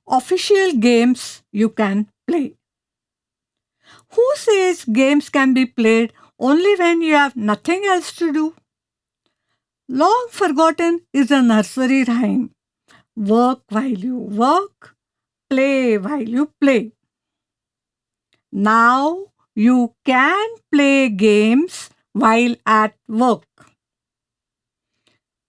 Official games you can play. Who says games can be played only when you have nothing else to do? Long forgotten is a nursery rhyme. Work while you work, play while you play. Now you can play games while at work.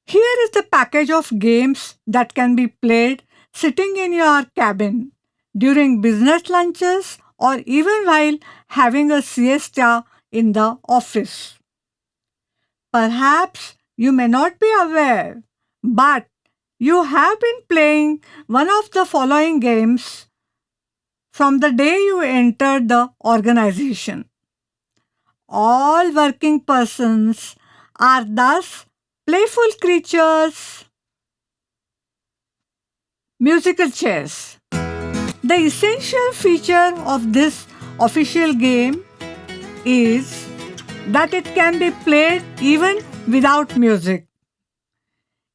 Here is the package of games that can be played sitting in your cabin, during business lunches, or even while having a siesta in the office. Perhaps you may not be aware, but you have been playing one of the following games from the day you entered the organization. All working persons are thus playful creatures. Musical chairs. The essential feature of this official game is that it can be played even without music.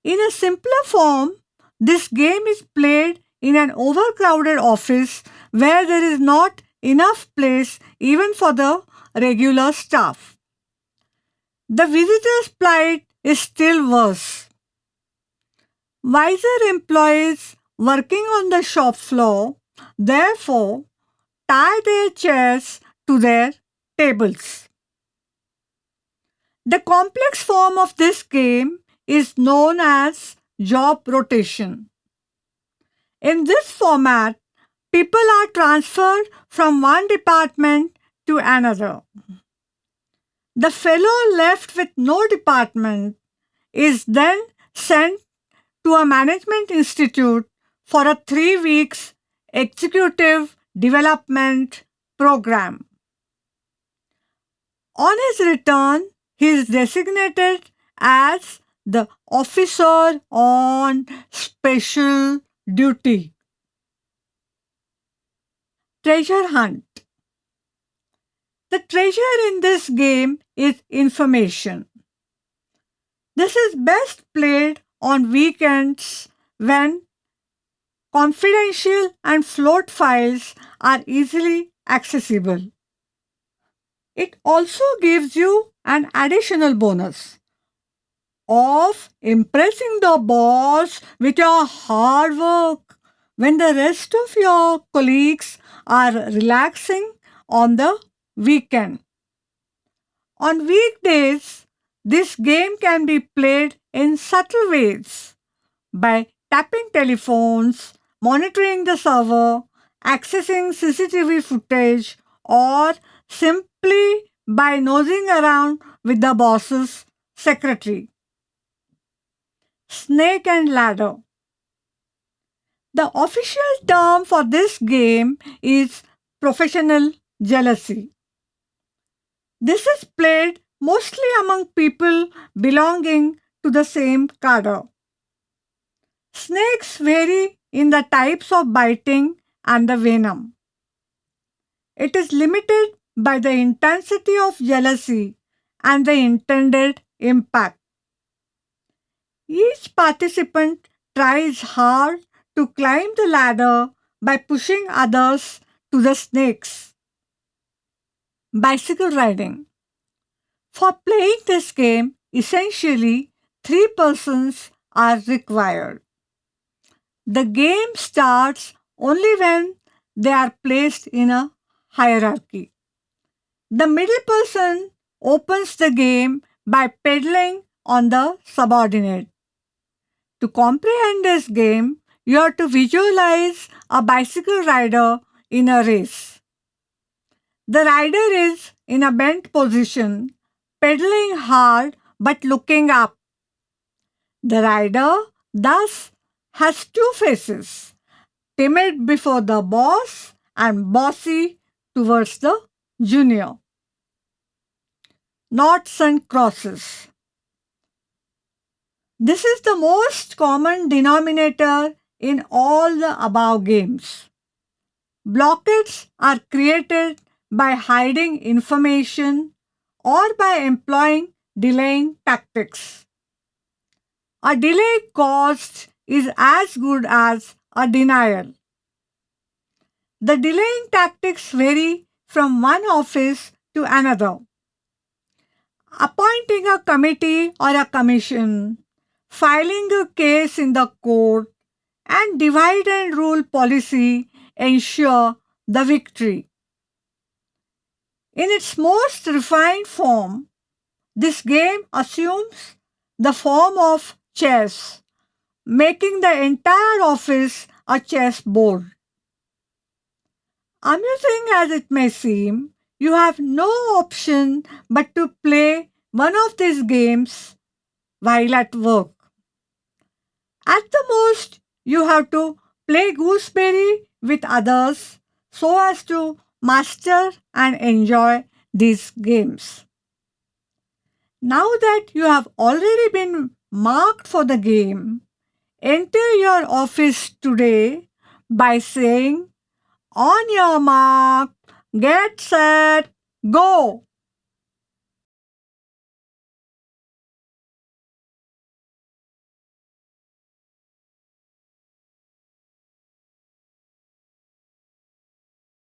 In a simpler form, this game is played in an overcrowded office where there is not enough place even for the regular staff. The visitor's plight is still worse. Wiser employees working on the shop floor therefore tie their chairs to their tables. The complex form of this game is known as job rotation. In this format, people are transferred from one department to another. The fellow left with no department is then sent to a management institute for a 3 weeks executive development program. On his return, he is designated as the officer on special duty. Treasure hunt. The treasure in this game is information. This is best played on weekends when confidential and float files are easily accessible. It also gives you an additional bonus of impressing the boss with your hard work when the rest of your colleagues are relaxing on the weekend. On weekdays, this game can be played in subtle ways by tapping telephones, monitoring the server, accessing CCTV footage, or simply by nosing around with the boss's secretary. Snake and ladder. The official term for this game is professional jealousy. This is played mostly among people belonging to the same cadre. Snakes vary in the types of biting and the venom. It is limited by the intensity of jealousy and the intended impact. Each participant tries hard to climb the ladder by pushing others to the snakes. Bicycle riding. For playing this game, essentially 3 persons are required. The game starts only when they are placed in a hierarchy. The middle person opens the game by pedaling on the subordinate. To comprehend this game, you have to visualize a bicycle rider in a race. The rider is in a bent position, pedaling hard but looking up. The rider thus has 2 faces, timid before the boss and bossy towards the junior. Noughts and crosses. This is the most common denominator in all the above games. Blockades are created by hiding information or by employing delaying tactics. A delay caused is as good as a denial. The delaying tactics vary from one office to another. Appointing a committee or a commission, filing a case in the court, and divide and rule policy ensure the victory. In its most refined form, this game assumes the form of chess, making the entire office a chessboard. Amusing as it may seem, you have no option but to play one of these games while at work. At the most, you have to play gooseberry with others so as to master and enjoy these games. Now that you have already been marked for the game, enter your office today by saying, "On your mark, get set, go."